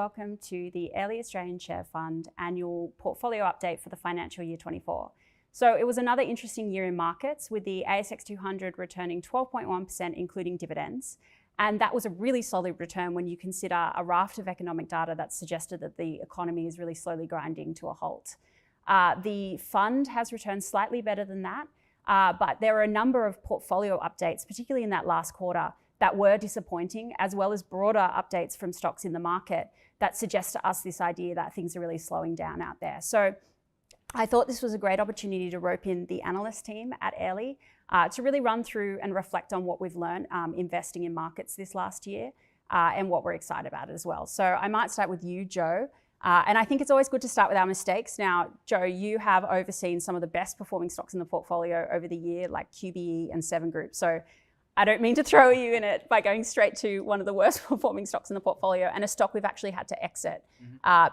welcome to the Airlie Australian Share Fund annual portfolio update for the financial year 24. So it was another interesting year in markets, with the ASX 200 returning 12.1%, including dividends. And that was a really solid return when you consider a raft of economic data that suggested that the economy is really slowly grinding to a halt. The fund has returned slightly better than that, but there are a number of portfolio updates, particularly in that last quarter, that were disappointing, as well as broader updates from stocks in the market that suggest to us this idea that things are really slowing down out there. So I thought this was a great opportunity to rope in the analyst team at Airlie to really run through and reflect on what we've learned investing in markets this last year and what we're excited about as well. So I might start with you, Joe. And I think it's always good to start with our mistakes. Now, Joe, you have overseen some of the best performing stocks in the portfolio over the year, like QBE and Seven Group. So I don't mean to throw you in it by going straight to one of the worst performing stocks in the portfolio and a stock we've actually had to exit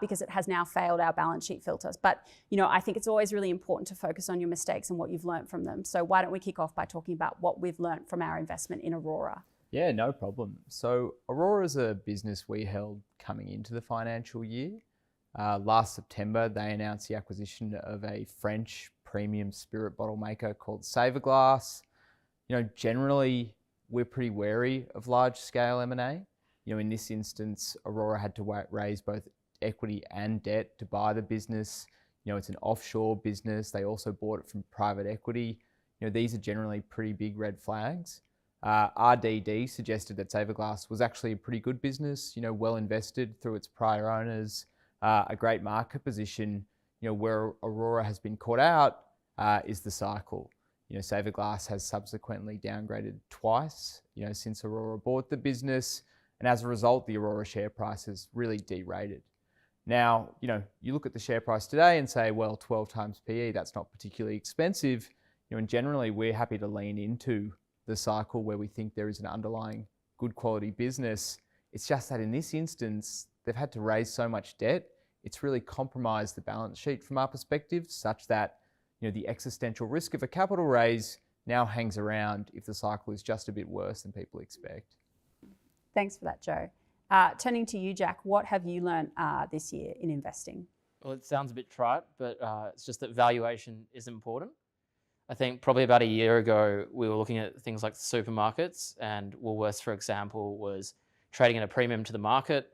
because it has now failed our balance sheet filters. But, I think it's always really important to focus on your mistakes and what you've learned from them. So why don't we kick off by talking about what we've learned from our investment in Aurora? Yeah, no problem. So Aurora is a business we held coming into the financial year. Last September, they announced the acquisition of a French premium spirit bottle maker called Saverglass. Generally, we're pretty wary of large-scale M&A. In this instance, Aurora had to raise both equity and debt to buy the business. It's an offshore business. They also bought it from private equity. These are generally pretty big red flags. RDD suggested that Saverglass was actually a pretty good business, well invested through its prior owners, a great market position. Where Aurora has been caught out is the cycle. Saverglass has subsequently downgraded twice, since Aurora bought the business. And as a result, the Aurora share price has really derated. Now, you look at the share price today and say, well, 12 times PE, that's not particularly expensive. And generally we're happy to lean into the cycle where we think there is an underlying good quality business. It's just that in this instance, they've had to raise so much debt. It's really compromised the balance sheet from our perspective, such that the existential risk of a capital raise now hangs around if the cycle is just a bit worse than people expect. Thanks for that, Joe. Turning to you, Jack, what have you learned this year in investing? Well, it sounds a bit trite, but it's just that valuation is important. I think probably about a year ago, we were looking at things like supermarkets, and Woolworths, for example, was trading at a premium to the market.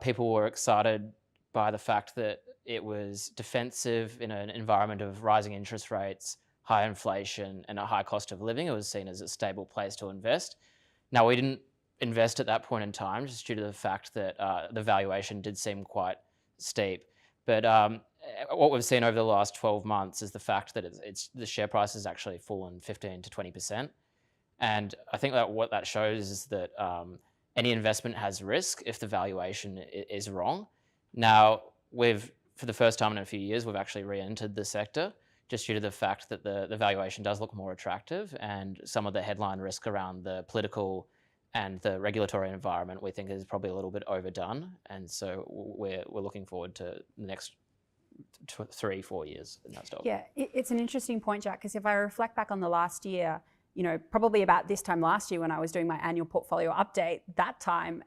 People were excited by the fact that it was defensive in an environment of rising interest rates, high inflation, and a high cost of living. It was seen as a stable place to invest. Now, we didn't invest at that point in time just due to the fact that the valuation did seem quite steep. But what we've seen over the last 12 months is the fact that the share price has actually fallen 15 to 20%. And I think that what that shows is that any investment has risk if the valuation is wrong. Now, for the first time in a few years, we've actually re-entered the sector just due to the fact that the valuation does look more attractive, and some of the headline risk around the political and the regulatory environment we think is probably a little bit overdone. And so we're looking forward to the next 3-4 years in that stock. Yeah, it's an interesting point, Jack, because if I reflect back on the last year, probably about this time last year when I was doing my annual portfolio update, that time,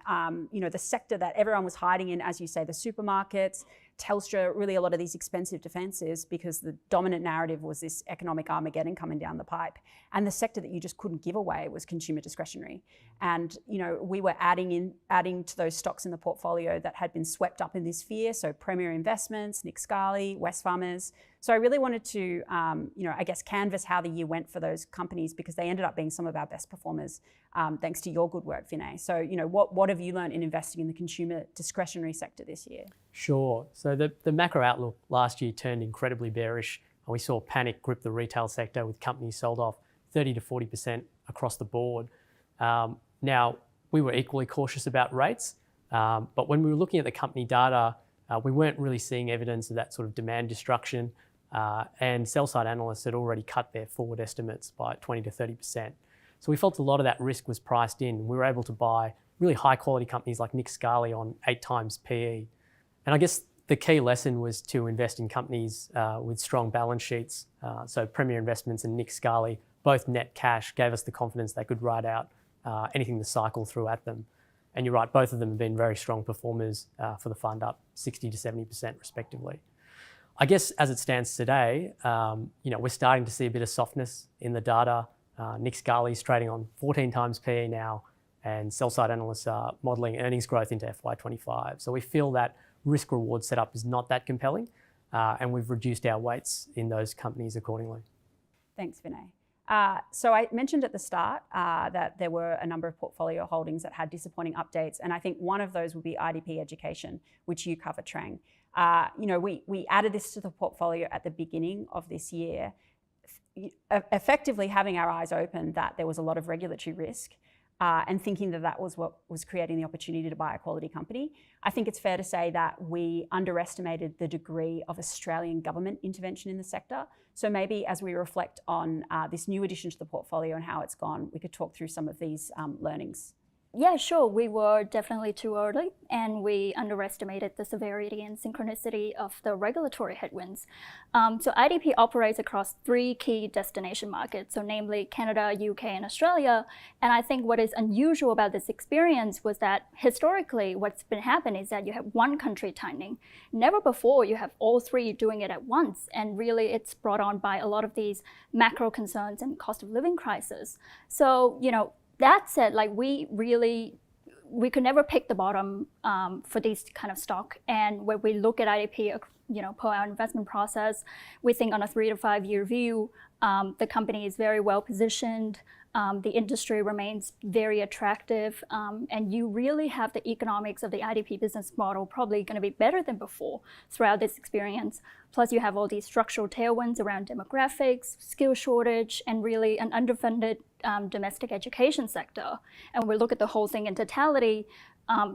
the sector that everyone was hiding in, as you say, the supermarkets, Telstra, really a lot of these expensive defences, because the dominant narrative was this economic Armageddon coming down the pipe. And the sector that you just couldn't give away was consumer discretionary. And, we were adding to those stocks in the portfolio that had been swept up in this fear. So Premier Investments, Nick Scali, Wesfarmers. So I really wanted to, canvass how the year went for those companies, because they ended up being some of our best performers, thanks to your good work, Vinay. So, what have you learned in investing in the consumer discretionary sector this year? Sure. So the macro outlook last year turned incredibly bearish. We saw panic grip the retail sector, with companies sold off 30 to 40% across the board. Now, we were equally cautious about rates, but when we were looking at the company data, we weren't really seeing evidence of that sort of demand destruction, and sell-side analysts had already cut their forward estimates by 20 to 30%. So we felt a lot of that risk was priced in. We were able to buy really high-quality companies like Nick Scali on 8 times PE. And I guess the key lesson was to invest in companies with strong balance sheets. So Premier Investments and Nick Scali, both net cash, gave us the confidence they could ride out anything the cycle threw at them. And you're right, both of them have been very strong performers for the fund, up 60 to 70% respectively. I guess as it stands today, we're starting to see a bit of softness in the data. Nick Scali's trading on 14 times PE now, and sell-side analysts are modelling earnings growth into FY25. So we feel that risk-reward setup is not that compelling, and we've reduced our weights in those companies accordingly. Thanks, Vinay. So I mentioned at the start that there were a number of portfolio holdings that had disappointing updates, and I think one of those would be IDP Education, which you cover, Trang. We added this to the portfolio at the beginning of this year, effectively having our eyes open that there was a lot of regulatory risk and thinking that that was what was creating the opportunity to buy a quality company. I think it's fair to say that we underestimated the degree of Australian government intervention in the sector. So maybe as we reflect on this new addition to the portfolio and how it's gone, we could talk through some of these learnings. Yeah, sure. We were definitely too early, and we underestimated the severity and synchronicity of the regulatory headwinds. So IDP operates across 3 key destination markets, so namely Canada, UK, and Australia. And I think what is unusual about this experience was that historically what's been happening is that you have one country tightening. Never before you have all 3 doing it at once. And really it's brought on by a lot of these macro concerns and cost of living crisis. So, that said, we could never pick the bottom for these kind of stock. And when we look at IDP, per our investment process, we think on a 3 to 5 year view, the company is very well positioned. The industry remains very attractive, and you really have the economics of the IDP business model probably going to be better than before throughout this experience. Plus, you have all these structural tailwinds around demographics, skill shortage, and really an underfunded domestic education sector. And when we look at the whole thing in totality,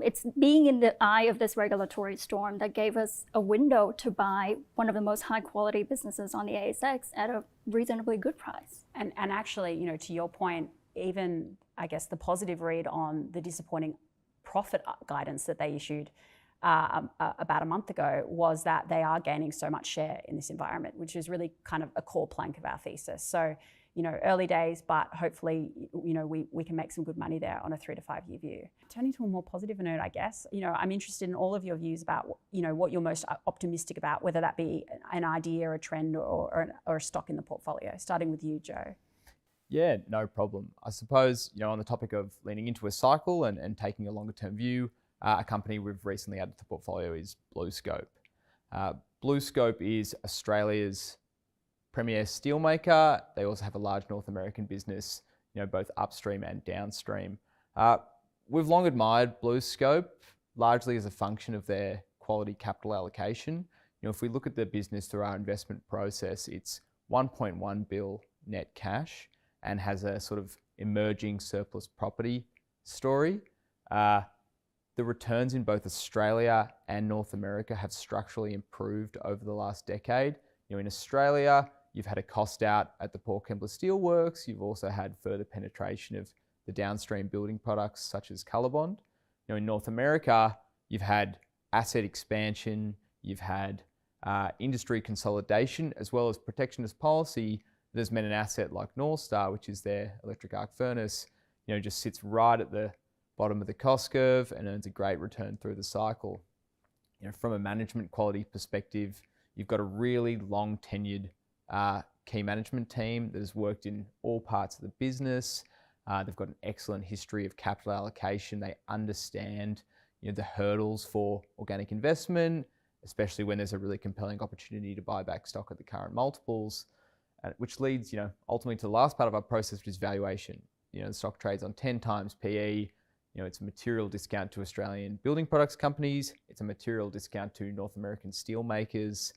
it's being in the eye of this regulatory storm that gave us a window to buy one of the most high quality businesses on the ASX at a reasonably good price. And actually, to your point, even I guess the positive read on the disappointing profit guidance that they issued about a month ago was that they are gaining so much share in this environment, which is really kind of a core plank of our thesis. So, early days, but hopefully, we can make some good money there on a 3 to 5 year view. Turning to a more positive note, I guess, I'm interested in all of your views about, what you're most optimistic about, whether that be an idea, a trend, or a stock in the portfolio. Starting with you, Joe. Yeah, no problem. I suppose, on the topic of leaning into a cycle and taking a longer term view, a company we've recently added to the portfolio is BlueScope. BlueScope is Australia's premier steelmaker. They also have a large North American business, both upstream and downstream. We've long admired BlueScope, largely as a function of their quality capital allocation. If we look at the business through our investment process, it's 1.1 billion net cash and has a sort of emerging surplus property story. The returns in both Australia and North America have structurally improved over the last decade. In Australia, you've had a cost out at the Port Kembla Steelworks. You've also had further penetration of the downstream building products such as Colorbond. In North America, you've had asset expansion, you've had industry consolidation, as well as protectionist policy that has meant an asset like North Star, which is their electric arc furnace, just sits right at the bottom of the cost curve and earns a great return through the cycle. From a management quality perspective, you've got a really long tenured key management team that has worked in all parts of the business. They've got an excellent history of capital allocation. They understand the hurdles for organic investment, especially when there's a really compelling opportunity to buy back stock at the current multiples, which leads ultimately to the last part of our process, which is valuation. The stock trades on 10 times PE. It's a material discount to Australian building products companies. It's a material discount to North American steel makers.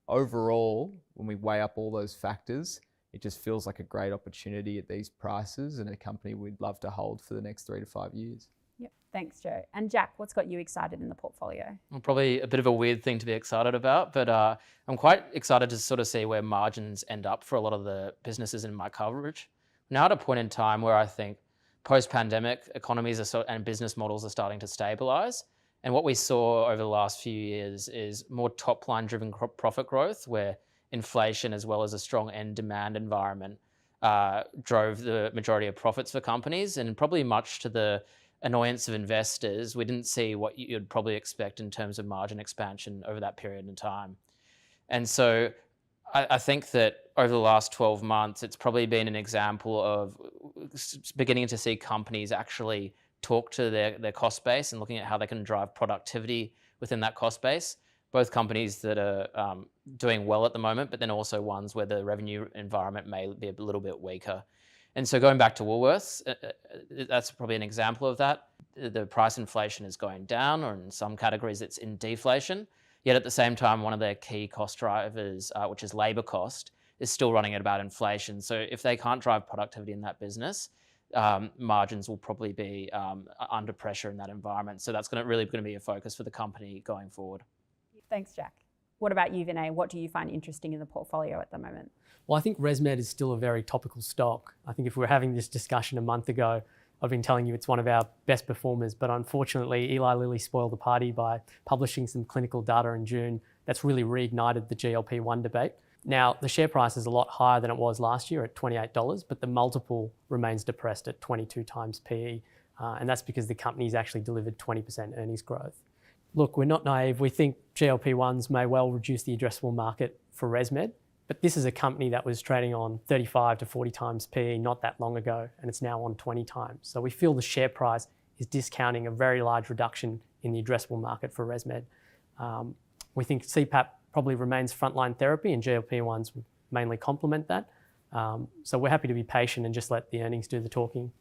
Overall, when we weigh up all those factors, it just feels like a great opportunity at these prices and a company we'd love to hold for the next 3 to 5 years. Yep. Thanks, Joe. And Jack, what's got you excited in the portfolio? Well, probably a bit of a weird thing to be excited about, but I'm quite excited to sort of see where margins end up for a lot of the businesses in my coverage. Now at a point in time where I think post-pandemic economies and business models are starting to stabilize. And what we saw over the last few years is more top-line driven profit growth, where inflation as well as a strong end demand environment drove the majority of profits for companies, and probably much to the annoyance of investors, we didn't see what you'd probably expect in terms of margin expansion over that period in time. And so I think that over the last 12 months, it's probably been an example of beginning to see companies actually talk to their cost base and looking at how they can drive productivity within that cost base. Both companies that are doing well at the moment, but then also ones where the revenue environment may be a little bit weaker. And so going back to Woolworths, that's probably an example of that. The price inflation is going down, or in some categories it's in deflation. Yet at the same time, one of their key cost drivers, which is labour cost, is still running at about inflation. So if they can't drive productivity in that business, margins will probably be under pressure in that environment. So that's really going to be a focus for the company going forward. Thanks, Jack. What about you, Vinay? What do you find interesting in the portfolio at the moment? Well, I think ResMed is still a very topical stock. I think if we were having this discussion a month ago, I've been telling you it's one of our best performers, but unfortunately, Eli Lilly spoiled the party by publishing some clinical data in June that's really reignited the GLP-1 debate. Now, the share price is a lot higher than it was last year at $28, but the multiple remains depressed at 22 times PE, and that's because the company's actually delivered 20% earnings growth. Look, we're not naive. We think GLP-1s may well reduce the addressable market for ResMed, but this is a company that was trading on 35 to 40 times PE not that long ago, and it's now on 20 times. So we feel the share price is discounting a very large reduction in the addressable market for ResMed. We think CPAP probably remains frontline therapy, and GLP-1s mainly complement that. So we're happy to be patient and just let the earnings do the talking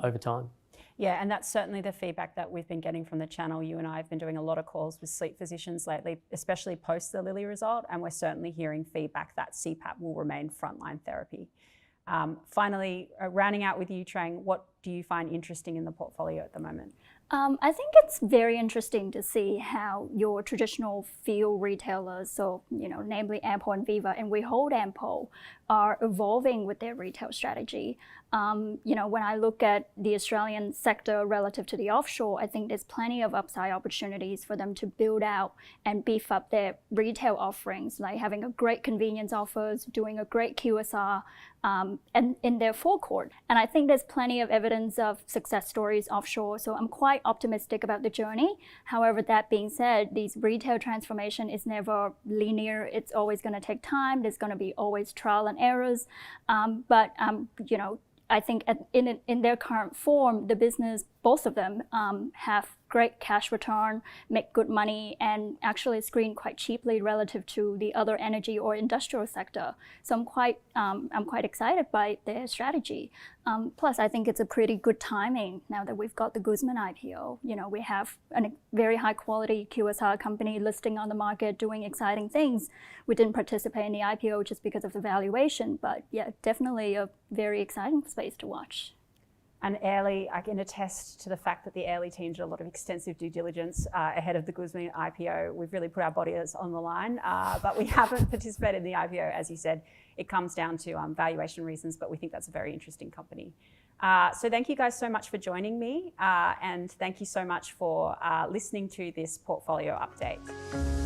over time. Yeah, and that's certainly the feedback that we've been getting from the channel. You and I have been doing a lot of calls with sleep physicians lately, especially post the Lilly result, and we're certainly hearing feedback that CPAP will remain frontline therapy. Finally, rounding out with you, Trang, what do you find interesting in the portfolio at the moment? I think it's very interesting to see how your traditional fuel retailers, so namely Ampol and Viva, and we hold Ampol, are evolving with their retail strategy. When I look at the Australian sector relative to the offshore, I think there's plenty of upside opportunities for them to build out and beef up their retail offerings, like having a great convenience offers, doing a great QSR, and in their forecourt. And I think there's plenty of evidence of success stories offshore, so I'm quite optimistic about the journey. However, that being said, this retail transformation is never linear. It's always going to take time. There's going to be always trial and errors. I think in their current form, the business, both of them, have great cash return, make good money, and actually screen quite cheaply relative to the other energy or industrial sector. So I'm quite excited by their strategy. Plus, I think it's a pretty good timing now that we've got the Guzman IPO. We have a very high quality QSR company listing on the market, doing exciting things. We didn't participate in the IPO just because of the valuation, but yeah, definitely a very exciting space to watch. And Airlie, I can attest to the fact that the Airlie team did a lot of extensive due diligence ahead of the Guzman IPO. We've really put our bodies on the line, but we haven't participated in the IPO. As you said, it comes down to valuation reasons, but we think that's a very interesting company. So thank you guys so much for joining me, and thank you so much for listening to this portfolio update.